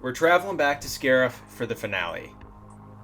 We're traveling back to Scarif for the finale.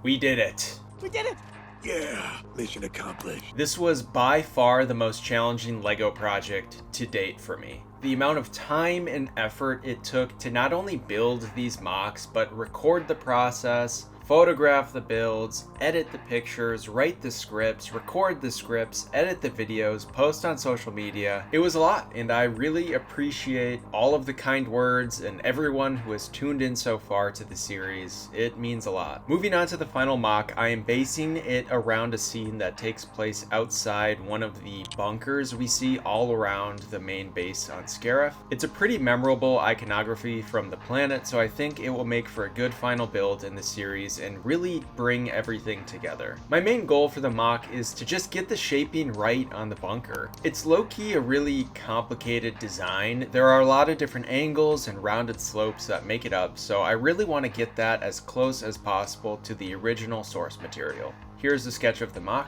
We did it. We did it! Yeah, mission accomplished. This was by far the most challenging LEGO project to date for me. The amount of time and effort it took to not only build these MOCs, but record the process, photograph the builds, edit the pictures, write the scripts, record the scripts, edit the videos, post on social media. It was a lot, and I really appreciate all of the kind words and everyone who has tuned in so far to the series. It means a lot. Moving on to the final MOC, I am basing it around a scene that takes place outside one of the bunkers we see all around the main base on Scarif. It's a pretty memorable iconography from the planet, so I think it will make for a good final build in the series and really bring everything together. My main goal for the MOC is to just get the shaping right on the bunker. It's low-key a really complicated design. There are a lot of different angles and rounded slopes that make it up, so I really want to get that as close as possible to the original source material. Here's a sketch of the MOC.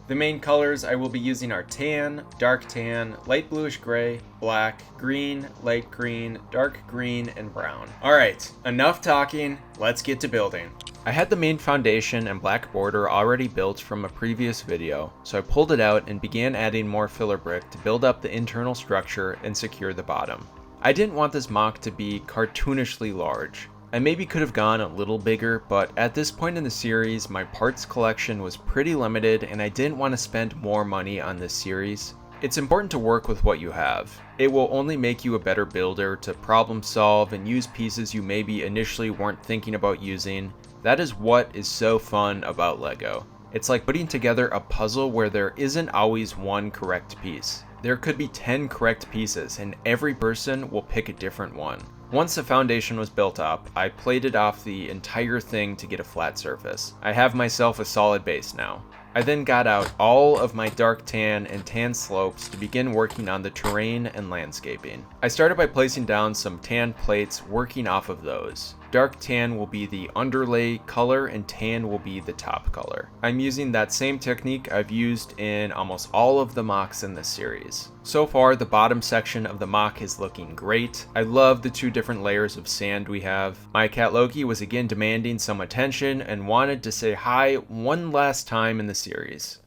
The main colors I will be using are tan, dark tan, light bluish gray, black, green, light green, dark green, and brown. Alright, enough talking, let's get to building. I had the main foundation and black border already built from a previous video, so I pulled it out and began adding more filler brick to build up the internal structure and secure the bottom. I didn't want this MOC to be cartoonishly large. I maybe could have gone a little bigger, but at this point in the series, my parts collection was pretty limited and I didn't want to spend more money on this series. It's important to work with what you have. It will only make you a better builder to problem solve and use pieces you maybe initially weren't thinking about using. That is what is so fun about LEGO. It's like putting together a puzzle where there isn't always one correct piece. There could be 10 correct pieces and every person will pick a different one. Once the foundation was built up, I plated off the entire thing to get a flat surface. I have myself a solid base now. I then got out all of my dark tan and tan slopes to begin working on the terrain and landscaping. I started by placing down some tan plates, working off of those. Dark tan will be the underlay color and tan will be the top color. I'm using that same technique I've used in almost all of the MOCs in this series. So far, the bottom section of the MOC is looking great. I love the two different layers of sand we have. My cat Loki was again demanding some attention and wanted to say hi one last time in the series.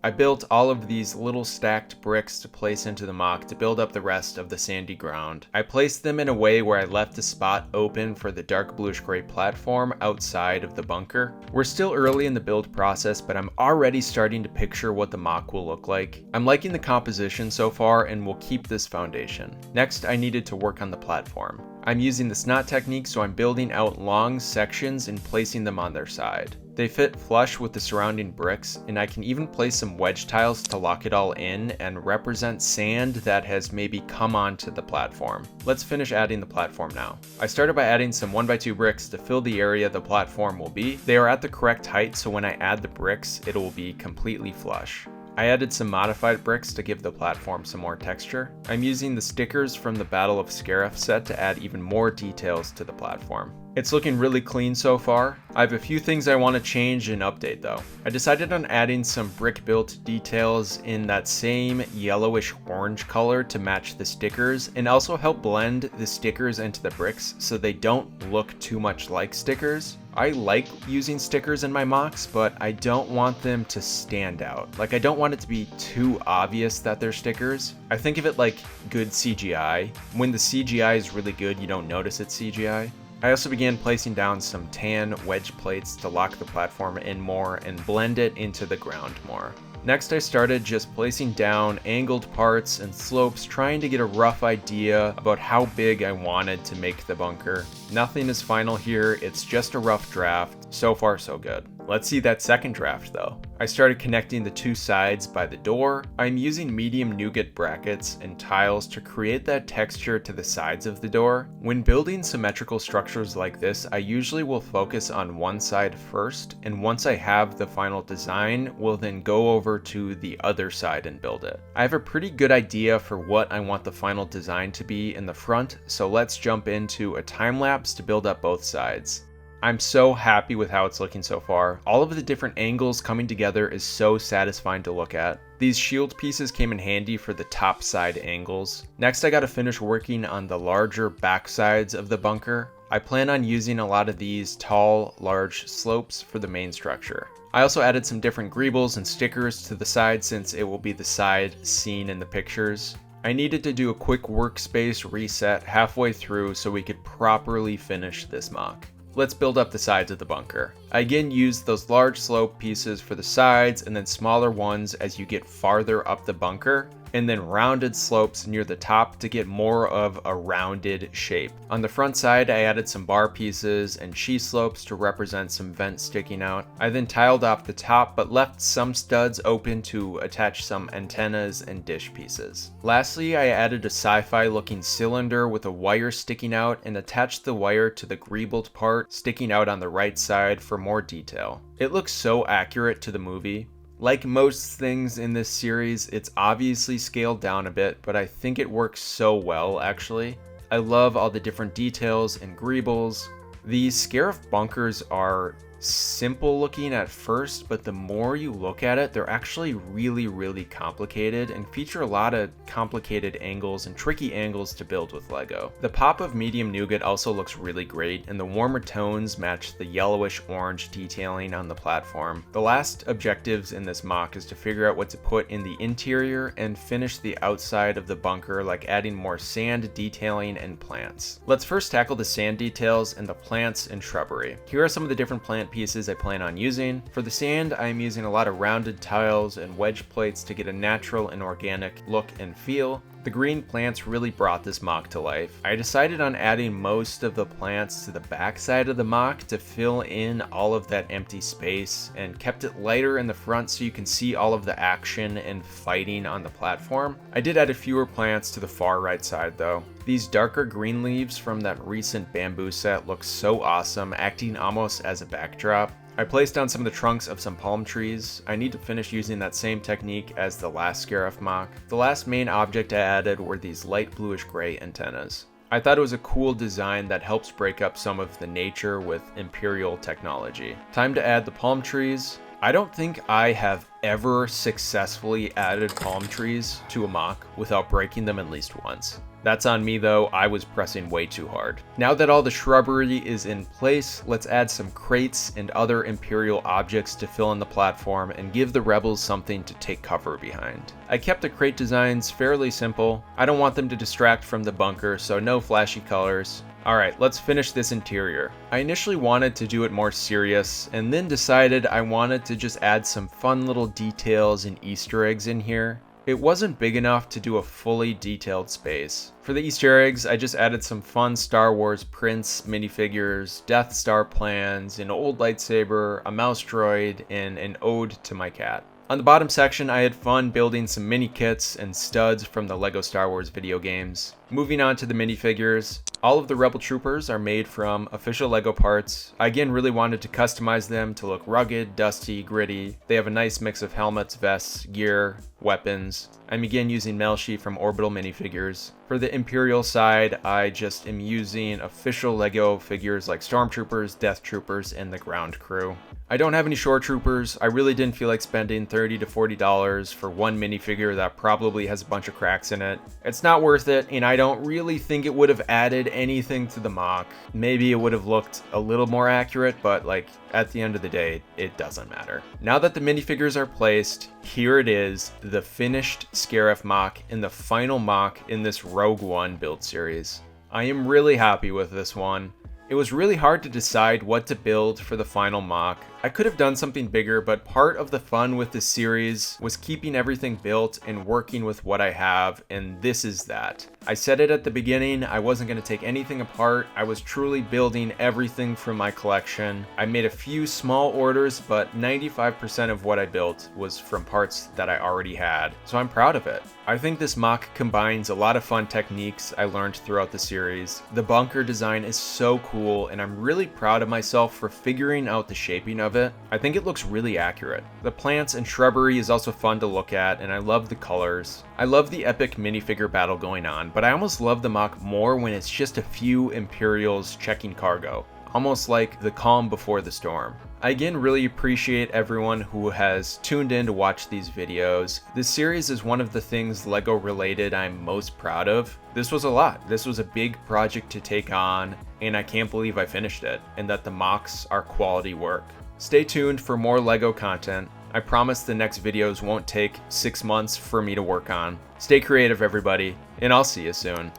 I built all of these little stacked bricks to place into the MOC to build up the rest of the sandy ground. I placed them in a way where I left a spot open for the dark bluish gray platform outside of the bunker. We're still early in the build process, but I'm already starting to picture what the MOC will look like. I'm liking the composition so far and will keep this foundation. Next, I needed to work on the platform. I'm using the snot technique, so I'm building out long sections and placing them on their side. They fit flush with the surrounding bricks, and I can even place some wedge tiles to lock it all in and represent sand that has maybe come onto the platform. Let's finish adding the platform now. I started by adding some 1x2 bricks to fill the area the platform will be. They are at the correct height, so when I add the bricks, it will be completely flush. I added some modified bricks to give the platform some more texture. I'm using the stickers from the Battle of Scarif set to add even more details to the platform. It's looking really clean so far. I have a few things I want to change and update though. I decided on adding some brick built details in that same yellowish orange color to match the stickers and also help blend the stickers into the bricks so they don't look too much like stickers. I like using stickers in my MOCs, but I don't want them to stand out. Like, I don't want it to be too obvious that they're stickers. I think of it like good CGI. When the CGI is really good, you don't notice it's CGI. I also began placing down some tan wedge plates to lock the platform in more and blend it into the ground more. Next, I started just placing down angled parts and slopes, trying to get a rough idea about how big I wanted to make the bunker. Nothing is final here, it's just a rough draft. So far, so good. Let's see that second draft though. I started connecting the two sides by the door. I'm using medium nougat brackets and tiles to create that texture to the sides of the door. When building symmetrical structures like this, I usually will focus on one side first, and once I have the final design, we'll then go over to the other side and build it. I have a pretty good idea for what I want the final design to be in the front, so let's jump into a time lapse to build up both sides. I'm so happy with how it's looking so far. All of the different angles coming together is so satisfying to look at. These shield pieces came in handy for the top side angles. Next, I gotta finish working on the larger back sides of the bunker. I plan on using a lot of these tall, large slopes for the main structure. I also added some different greebles and stickers to the side since it will be the side seen in the pictures. I needed to do a quick workspace reset halfway through so we could properly finish this MOC. Let's build up the sides of the bunker. I again used those large slope pieces for the sides and then smaller ones as you get farther up the bunker, and then rounded slopes near the top to get more of a rounded shape. On the front side, I added some bar pieces and cheese slopes to represent some vents sticking out. I then tiled off the top but left some studs open to attach some antennas and dish pieces. Lastly, I added a sci-fi looking cylinder with a wire sticking out and attached the wire to the greebled part sticking out on the right side for more detail. It looks so accurate to the movie. Like most things in this series, it's obviously scaled down a bit, but I think it works so well actually. I love all the different details and greebles. These Scarif bunkers are simple looking at first, but the more you look at it, they're actually really complicated and feature a lot of complicated angles and tricky angles to build with LEGO. The pop of medium nougat also looks really great, and the warmer tones match the yellowish orange detailing on the platform. The last objectives in this MOC is to figure out what to put in the interior and finish the outside of the bunker, like adding more sand detailing and plants. Let's first tackle the sand details and the plants and shrubbery. Here are some of the different plant pieces I plan on using. For the sand, I am using a lot of rounded tiles and wedge plates to get a natural and organic look and feel. The green plants really brought this MOC to life. I decided on adding most of the plants to the back side of the MOC to fill in all of that empty space, and kept it lighter in the front so you can see all of the action and fighting on the platform. I did add a fewer plants to the far right side though. These darker green leaves from that recent bamboo set look so awesome, acting almost as a backdrop. I placed down some of the trunks of some palm trees. I need to finish using that same technique as the last Scarif MOC. The last main object I added were these light bluish gray antennas. I thought it was a cool design that helps break up some of the nature with Imperial technology. Time to add the palm trees. I don't think I have ever successfully added palm trees to a MOC without breaking them at least once. That's on me though, I was pressing way too hard. Now that all the shrubbery is in place, let's add some crates and other Imperial objects to fill in the platform and give the rebels something to take cover behind. I kept the crate designs fairly simple. I don't want them to distract from the bunker, so no flashy colors. Alright, let's finish this interior. I initially wanted to do it more serious, and then decided I wanted to just add some fun little details and Easter eggs in here. It wasn't big enough to do a fully detailed space. For the Easter eggs, I just added some fun Star Wars prints, minifigures, Death Star plans, an old lightsaber, a mouse droid, and an ode to my cat. On the bottom section, I had fun building some mini kits and studs from the LEGO Star Wars video games. Moving on to the minifigures. All of the Rebel Troopers are made from official LEGO parts. I again really wanted to customize them to look rugged, dusty, gritty. They have a nice mix of helmets, vests, gear, weapons. I'm again using Melshi from Orbital minifigures. For the Imperial side, I just am using official LEGO figures like Stormtroopers, Death Troopers, and the ground crew. I don't have any shore troopers. I really didn't feel like spending $30 to $40 for one minifigure that probably has a bunch of cracks in it. It's not worth it, and I don't really think it would have added anything to the MOC. Maybe it would have looked a little more accurate, but like at the end of the day, it doesn't matter. Now that the minifigures are placed, here it is, the finished Scarif MOC and the final MOC in this Rogue One build series. I am really happy with this one. It was really hard to decide what to build for the final MOC. I could have done something bigger, but part of the fun with this series was keeping everything built and working with what I have, and this is that. I said it at the beginning, I wasn't going to take anything apart. I was truly building everything from my collection. I made a few small orders, but 95% of what I built was from parts that I already had, so I'm proud of it. I think this MOC combines a lot of fun techniques I learned throughout the series. The bunker design is so cool, and I'm really proud of myself for figuring out the shaping of it. I think it looks really accurate. The plants and shrubbery is also fun to look at, and I love the colors. I love the epic minifigure battle going on, but I almost love the MOC more when it's just a few Imperials checking cargo. almost like the calm before the storm. I again really appreciate everyone who has tuned in to watch these videos. This series is one of the things LEGO related I'm most proud of. This was a lot. This was a big project to take on, and I can't believe I finished it, and that the MOCs are quality work. Stay tuned for more LEGO content. I promise the next videos won't take 6 months for me to work on. Stay creative, everybody, and I'll see you soon.